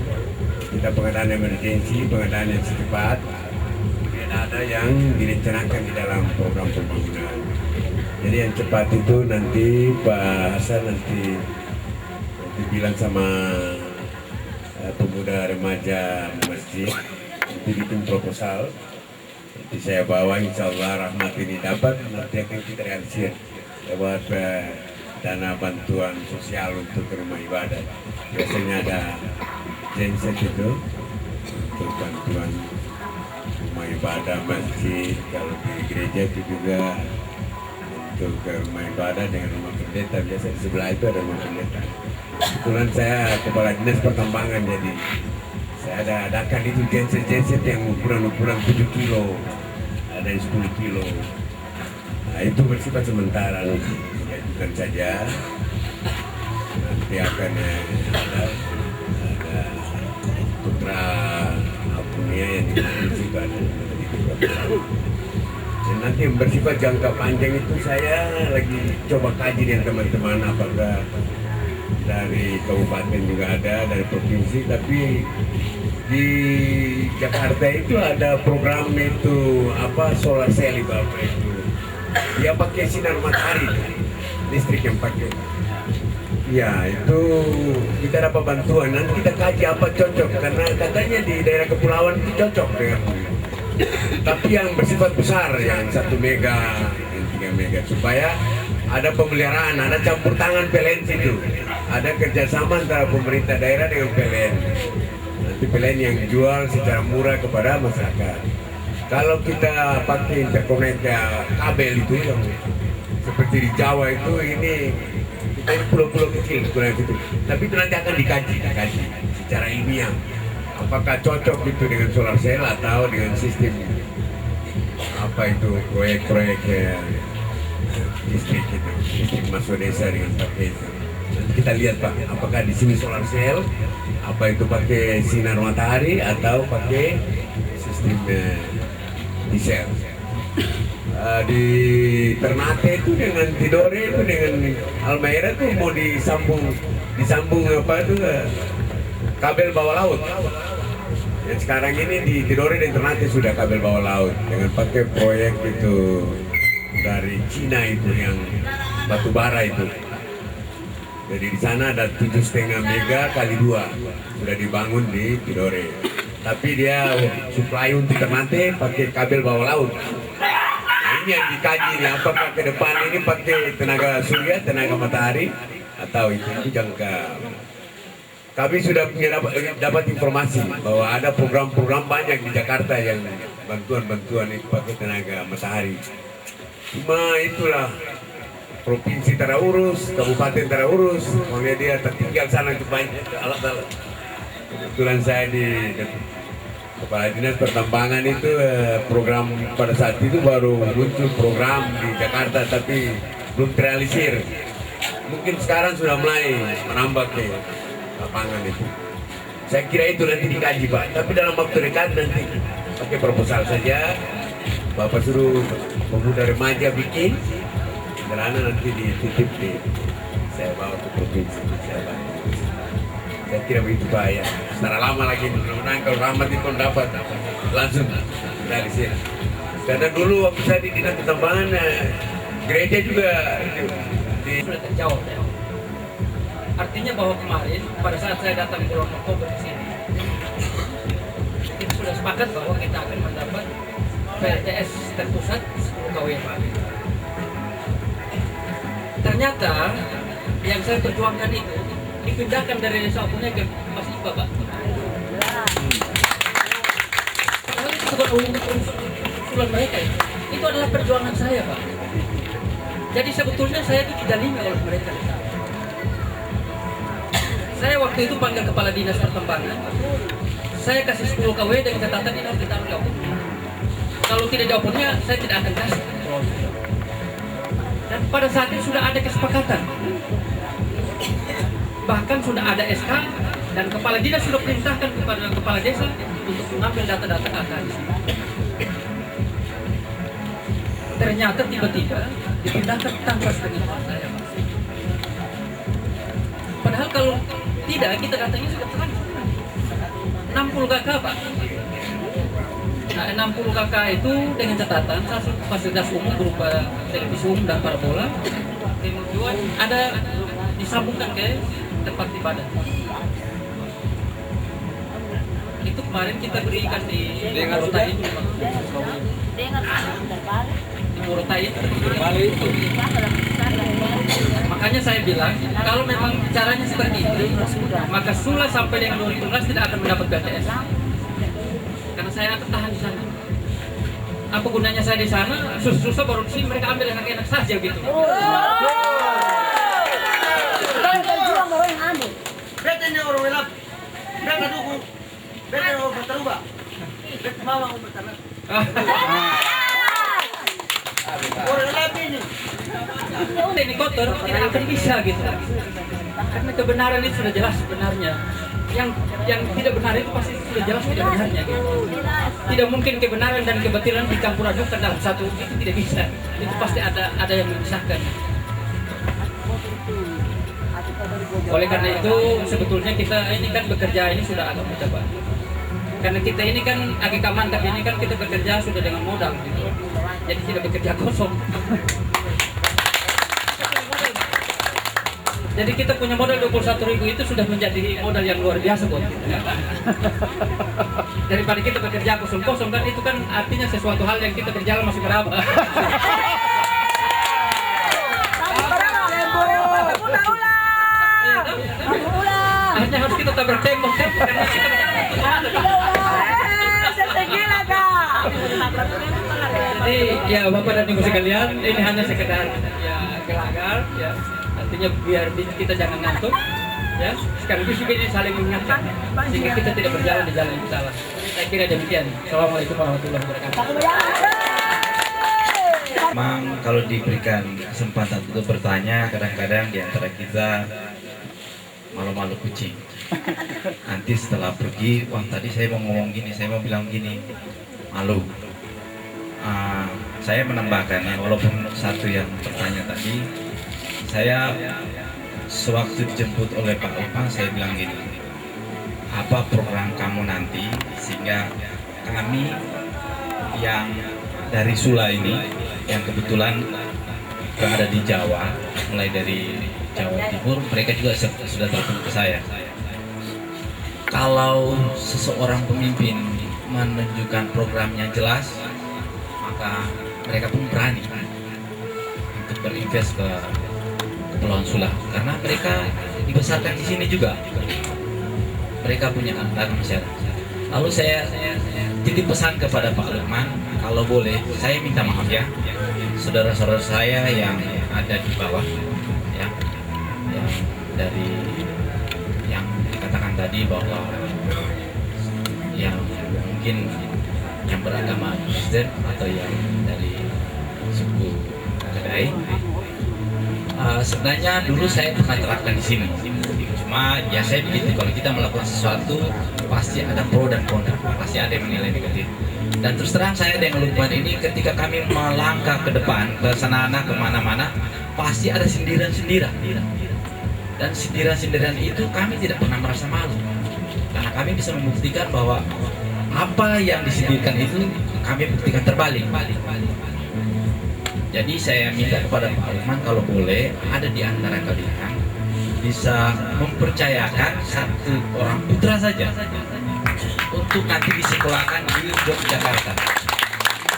kita pengadaan emergensi, pengadaan yang secepat, dan ada yang direncanakan di dalam program pembangunan. Jadi yang cepat itu nanti Pak Hasan nanti bilang sama pemuda remaja masjid, nanti bikin proposal, nanti saya bawa, insya Allah rahmat ini dapat, nanti akan kita realisir lewat dana bantuan sosial untuk rumah ibadah. Biasanya ada genset itu, untuk bantuan rumah ibadah masjid. Kalau di gereja itu juga untuk rumah ibadah dengan rumah pendeta. Biasa di sebelah itu ada rumah pendeta. Kebetulan saya kepala dinas pertambangan, jadi saya ada adakan itu genset yang ukuran 7 kilo, ada yang 10 kilo. Nah, itu bersifat sementara, diajukan saja. Nanti akan ada putra Apunia yang di situ ada. Dan nanti yang bersifat jangka panjang itu saya lagi coba kaji dengan teman-teman, apakah dari kabupaten juga ada, dari provinsi, tapi di Jakarta itu ada program itu apa solar cell itu apa itu, dia pakai sinar matahari, listrik yang pakai. Ya itu kita dapat bantuan, nanti kita kaji apa cocok, karena katanya di daerah kepulauan itu cocok dengan, tapi yang bersifat besar, yang 1 mega, yang 3 mega, supaya ada pemeliharaan, ada campur tangan PLN itu, ada kerjasama antara pemerintah daerah dengan PLN. Nanti PLN yang jual secara murah kepada masyarakat. Kalau kita pakai interconnect kabel itu yang seperti di Jawa itu, ini pulau-pulau kecil kurang itu, tapi itu nanti akan dikaji secara ilmiah apakah cocok itu dengan solar cell atau dengan sistem apa itu proyek-proyek listrik itu, listrik masuk desa dengan pakai itu. Nanti kita lihat Pak, apakah di sini solar cell, apa itu pakai sinar matahari atau pakai sistem diesel. Di Ternate itu dengan Tidore itu dengan Halmahera tuh mau disambung apa itu kabel bawah laut. Dan sekarang ini di Tidore dan Ternate sudah kabel bawah laut dengan pakai proyek itu dari Cina itu yang batu bara itu. Jadi di sana ada 7,5 mega kali 2 sudah dibangun di Tidore. Tapi dia supply untuk Ternate pakai kabel bawah laut. Ini yang dikaji nih, apakah ke depan ini pakai tenaga surya, tenaga matahari, atau itu jangka. Kami sudah punya dapat informasi bahwa ada program-program banyak di Jakarta yang bantuan-bantuan itu pakai tenaga matahari. Cuma itulah provinsi terurus, kabupaten terurus, makanya dia tertinggal sana itu banyak alat-alat. Kebetulan saya di Kepala Dinas Pertambangan itu program pada saat itu baru muncul program di Jakarta tapi belum terrealisir. Mungkin sekarang sudah mulai menambah ke lapangan itu. Saya kira itu nanti dikaji Pak, tapi dalam waktu dekat nanti pakai proposal saja. Bapak suruh pemuda remaja bikin, karena nanti dititip di saya bawa ke provinsi. Saya kira begitu Pak ya. Secara lama lagi, mudah-mudahan kalau rahmat itu dapat langsung dari sini. Karena dulu waktu saya di Dinas Pertambangan, gereja juga sudah terjawab ya. Artinya bahwa kemarin pada saat saya datang bulan Oktober ke sini, kita sudah sepakat bahwa kita akan mendapat PLTS terpusat 10 kW. Ternyata yang saya perjuangkan itu dipindahkan dari desa Apunia ke Mas Ipa Pak. Padahal itu bukan usulan mereka ya. Itu adalah perjuangan saya Pak. Jadi sebetulnya saya itu didalimi oleh mereka. Saya waktu itu panggil Kepala Dinas Pertambangan, saya kasih 10 kW dengan catatan ini harus ditaruh di Apunia. Kalau tidak di Apunia, saya tidak akan kasih. Dan pada saat itu sudah ada kesepakatan. Bahkan sudah ada SK dan Kepala Dinas sudah perintahkan kepada Kepala Desa untuk mengambil data-data kakak. Ternyata tiba-tiba dipindahkan tanpa sepengetahuan saya. Padahal kalau tidak, kita datangnya sudah terlanjur 60 KK Pak. Nah, 60 KK itu dengan catatan satu fasilitas umum berupa televisi umum dan parabola. Kemudian ada disambungkan ke tempat ibadah. Itu kemarin kita berikan di Morotai. Di Morotai itu. Makanya saya bilang, kalau memang caranya seperti itu, maka Sula sampai dengan 2012 tidak akan mendapat BTS. saya tahan di sana. Apa gunanya saya di sana? Susah-susah baru di sini mereka ambil enak-enak saja gitu. Bete ni orang welap. Bete dukung. Bete orang bertaruba. Bete mama orang bertaruba. Orang welap ini. Ini kotor, tidak akan bisa gitu. Karena kebenaran itu sudah jelas sebenarnya. Yang tidak benar itu pasti sudah jelas tidak benarnya gitu. Tidak mungkin kebenaran dan kebatilan dicampur adukan dalam satu, itu tidak bisa. Itu pasti ada yang memisahkan. Oleh karena itu sebetulnya kita ini kan bekerja ini sudah agak mudah Pak. Karena kita ini kan agak mantap ini kan kita bekerja sudah dengan modal gitu. Jadi tidak bekerja kosong. Jadi kita punya modal 21.000 itu sudah menjadi modal yang luar biasa buat kita. Daripada kita bekerja kosong-kosong kan itu kan artinya sesuatu hal yang kita berjalan masih berapa. Hanya harus kita tabrak tembok kan karena kita jadi ya Bapak dan Ibu sekalian ini hanya sekedar ya gelagar ya. Artinya biar kita jangan ngantuk ya, sekaligus juga ini saling mengingatkan sehingga kita tidak berjalan di jalan yang salah. Saya kira demikian. Assalamualaikum warahmatullahi wabarakatuh. Memang kalau diberikan kesempatan untuk bertanya, kadang-kadang di antara kita malu-malu kucing. Nanti setelah pergi, wah tadi saya mau ngomong gini, saya mau bilang gini, malu. Saya menambahkan ya, walaupun satu yang bertanya tadi, saya sewaktu dijemput oleh Pak Lukman, saya bilang gini, apa program kamu nanti sehingga kami yang dari Sula ini, yang kebetulan berada di Jawa, mulai dari Jawa Timur, mereka juga sudah telepon ke saya. Kalau seseorang pemimpin menunjukkan programnya jelas, maka mereka pun berani untuk berinvest ke Kepulauan Sula, karena mereka dibesarkan di sini juga. Mereka punya anak masyarakat. Lalu saya titip pesan kepada Pak Lukman, kalau boleh saya minta maaf ya, saudara-saudara saya yang ada di bawah, ya, yang dari yang dikatakan tadi bahwa yang mungkin yang beragama Kristen atau yang dari suku Kedai. Sebenarnya dulu saya pernah terapkan di sini. Cuma ya saya begitu, kalau kita melakukan sesuatu pasti ada pro dan kontra, pasti ada yang menilai negatif. Dan terus terang saya dengan Lukman ini ketika kami melangkah ke depan, ke sana kemana-mana, pasti ada sindiran-sindiran. Dan sindiran-sindiran itu kami tidak pernah merasa malu, karena kami bisa membuktikan bahwa apa yang disindirkan itu kami buktikan terbalik. Jadi saya minta kepada Pak Lukman kalau boleh ada di antara kalian bisa mempercayakan satu orang putra saja untuk nanti disekolahkan di Yogyakarta,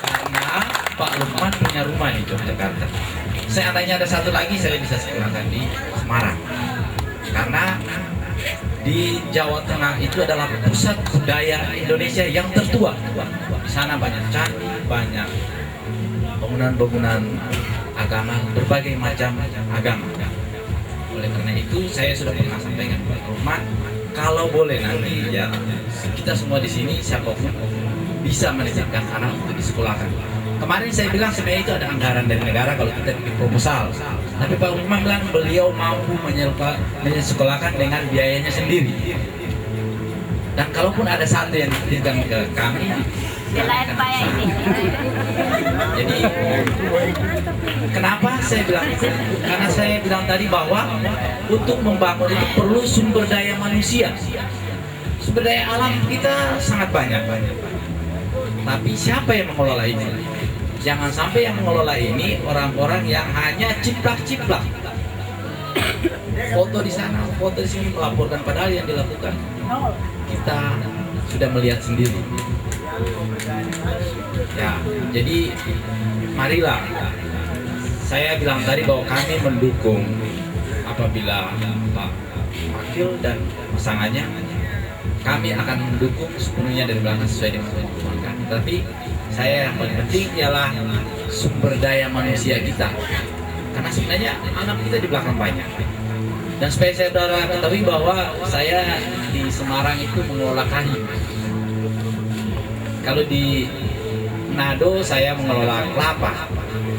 karena Pak Lukman punya rumah di Yogyakarta. Seandainya ada satu lagi saya bisa sekolahkan di Semarang, karena di Jawa Tengah itu adalah pusat budaya Indonesia yang tertua. Di sana banyak candi, banyak bangunan-bangunan agama, berbagai macam agama. Oleh karena itu saya sudah pernah sampaikan kepada Lukman, kalau boleh nanti ya kita semua di sini siapapun bisa menitipkan anak untuk disekolahkan. Kemarin saya bilang sebenarnya itu ada anggaran dari negara kalau kita bikin proposal, tapi Pak Lukman bilang beliau mampu menyekolahkan dengan biayanya sendiri. Dan kalaupun ada satu yang dititipkan ke kami, jadi kenapa saya bilang itu? Karena saya bilang tadi bahwa untuk membangun itu perlu sumber daya manusia. Sumber daya alam kita sangat banyak. Tapi siapa yang mengelola ini? Jangan sampai yang mengelola ini orang-orang yang hanya ciplak-ciplak. Foto di sana, foto di sini, melaporkan, padahal yang dilakukan kita sudah melihat sendiri. Ya, jadi marilah. Saya bilang tadi bahwa kami mendukung apabila Pak Wakil dan pasangannya, kami akan mendukung sepenuhnya dari belakang sesuai dengan kemampuan kami. Tapi saya yang paling penting ialah sumber daya manusia kita. Karena sebenarnya anak kita di belakang banyak. Dan supaya saya ketahui bahwa saya di Semarang itu mengelola kayu. Kalau di Manado saya mengelola kelapa.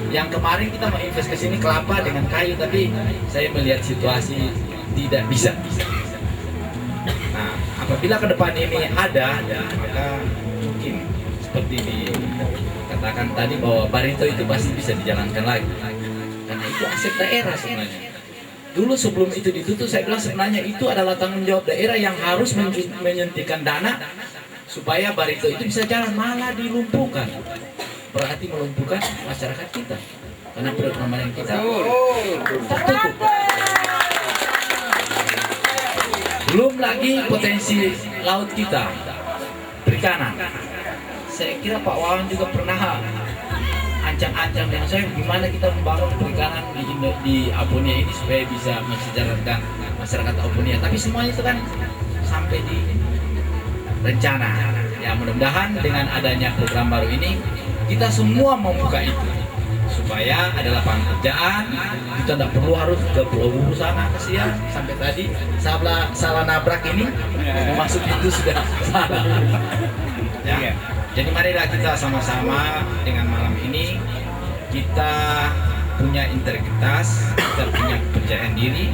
Yang kemarin kita mau invest ke sini kelapa dengan kayu, tapi saya melihat situasi tidak bisa. Nah, apabila ke depan ini ada, maka mungkin seperti dikatakan tadi bahwa Barito itu pasti bisa dijalankan lagi. Karena itu aset daerah sebenarnya. Dulu sebelum itu ditutup, saya bilang sebenarnya itu adalah tanggung jawab daerah yang harus menyuntikkan dana supaya Barito itu bisa jalan, malah dilumpuhkan. Berarti melumpuhkan masyarakat kita. Karena perekonomian kita tertutup. Belum lagi potensi laut kita, perikanan. Saya kira Pak Wawan juga pernah ancang-ancang dengan saya gimana kita membangun perikanan di Apunia ini supaya bisa mensejahterakan masyarakat Apunia. Tapi semuanya itu kan sampai di rencana. Ya mudah-mudahan dengan adanya program baru ini kita semua membuka itu supaya ada lapangan kerjaan. Kita tidak perlu harus ke Pulau Buru sana, kasihan sampai tadi salah nabrak ini masuk itu sudah salah. Ya. Jadi marilah kita sama-sama dengan malam ini kita punya integritas, kita punya kepercayaan diri,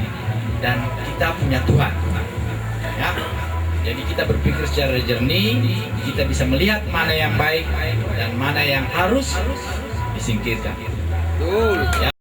dan kita punya Tuhan. Ya. Jadi kita berpikir secara jernih, kita bisa melihat mana yang baik dan mana yang harus disingkirkan. Ya.